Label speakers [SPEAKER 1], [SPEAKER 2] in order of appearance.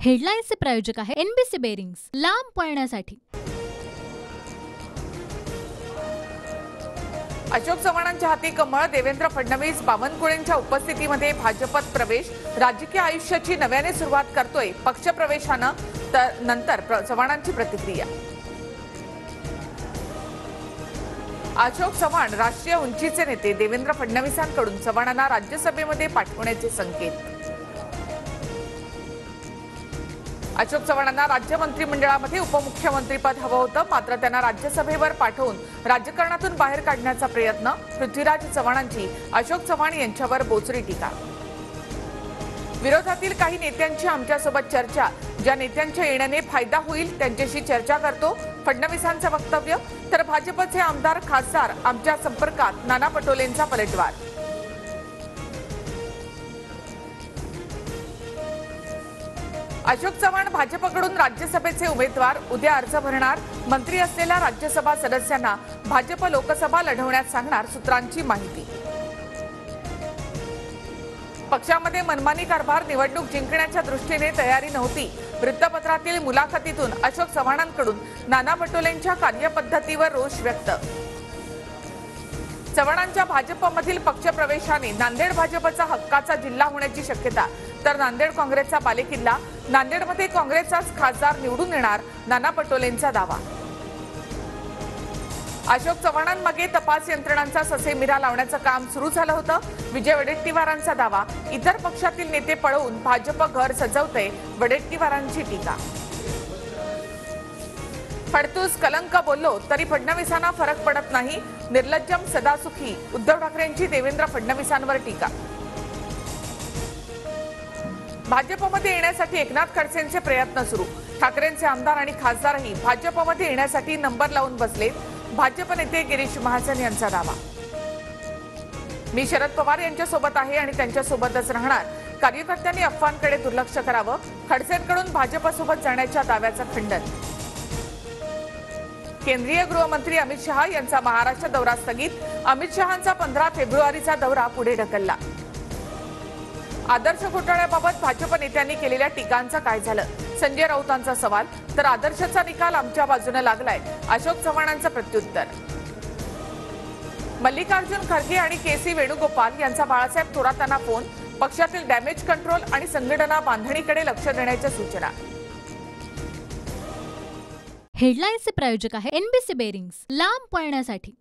[SPEAKER 1] हेडलाईन्सचे प्रायोजक आहे NBC bearings, लांब पळण्यासाठी।
[SPEAKER 2] अशोक चव्हाणांच्या हाती कमळ, देवेंद्र फडणवीस बावनकुळेंच्या उपस्थितीमध्ये भाजपत प्रवेश, राजकीय आयुष्याची नव्याने सुरुवात करतोय पक्षप्रवेशानं। तर नंतर चव्हाणांची प्रतिक्रिया। अशोक चव्हाण राष्ट्रीय उंचीचे नेते, देवेंद्र फडणवीसांकडून चव्हाणांना राज्यसभेमध्ये पाठवण्याचे संकेत। अशोक चव्हाणांना राज्य मंत्रिमंडळामध्ये उपमुख्यमंत्रीपद हवं होतं, मात्र त्यांना राज्यसभेवर पाठवून राजकारणातून बाहेर काढण्याचा प्रयत्न। पृथ्वीराज चव्हाणांची अशोक चव्हाण यांच्यावर बोचरी टीका। विरोधातील काही नेत्यांची आमच्यासोबत चर्चा, ज्या नेत्यांच्या येण्याने फायदा होईल त्यांच्याशी चर्चा करतो, फडणवीसांचं वक्तव्य। तर भाजपचे आमदार खासदार आमच्या संपर्कात, नाना पटोलेंचा पलटवार। अशोक चव्हाण भाजपकडून राज्यसभेचे उमेदवार, उद्या अर्ज भरणार। मंत्री असलेल्या राज्यसभा सदस्यांना भाजप लोकसभा लढवण्यास सांगणार, सूत्रांची माहिती। पक्षामध्ये मनमानी कारभार, निवडणूक जिंकण्याच्या दृष्टीने तयारी नव्हती। वृत्तपत्रातील मुलाखतीतून अशोक चव्हाणांकडून नाना पटोलेंच्या कार्यपद्धतीवर रोष व्यक्त। चव्हाणांच्या भाजपमधील पक्षप्रवेशाने नांदेड भाजपचा हक्काचा जिल्हा होण्याची शक्यता, तर नांदेड काँग्रेसचा बालेकिल्ला। नांदेडमध्ये काँग्रेसचाच खासदार निवडून येणार, नाना पटोलेंचा दावा। अशोक चव्हाणांमागे तपास यंत्रणांचा ससेमिरा लावण्याचं काम सुरू झालं होतं, विजय वडेट्टीवारांचा दावा। इतर पक्षातील नेते पळवून भाजप घर सजवतंय, वडेट्टीवारांची टीका। फडतूस कलंक बोललो तरी फडणवीसांना फरक पडत नाही, निर्लज्जम सदासुखी। उद्धव ठाकरेंची देवेंद्र फडणवीसांवर टीका। भाजपमध्ये येण्यासाठी एकनाथ खडसेंचे प्रयत्न सुरू, ठाकरेंचे आमदार आणि खासदारही भाजपमध्ये येण्यासाठी नंबर लावून बसलेत, भाजप नेते गिरीश महाजन यांचा दावा। मी शरद पवार यांच्यासोबत आहे आणि त्यांच्यासोबतच राहणार, कार्यकर्त्यांनी अफवांकडे दुर्लक्ष करावं, खडसेंकडून भाजपसोबत जाण्याच्या दाव्याचं खंडन। केंद्रीय गृहमंत्री अमित शहा यांचा महाराष्ट्र दौरा स्थगित, अमित शहांचा 15 फेब्रुवारीचा दौरा पुढे ढकलला। आदर्श घोटाळ्याबाबत भाजप नेत्यांनी केलेल्या टीकांचं काय झालं, संजय राऊतांचा सवाल। तर आदर्शचा निकाल आमच्या बाजूने लागलाय, अशोक चव्हाणांचं प्रत्युत्तर। मल्लिकार्जुन खरगे आणि केसी वेणुगोपाल यांचा बाळासाहेब थोरातांना फोन, पक्षातील डॅमेज कंट्रोल आणि संघटना बांधणीकडे लक्ष देण्याच्या सूचना।
[SPEAKER 1] हेडलाईन्सचे प्रायोजक आहे एनबीसी बेरिंग्स, लांब पळण्यासाठी।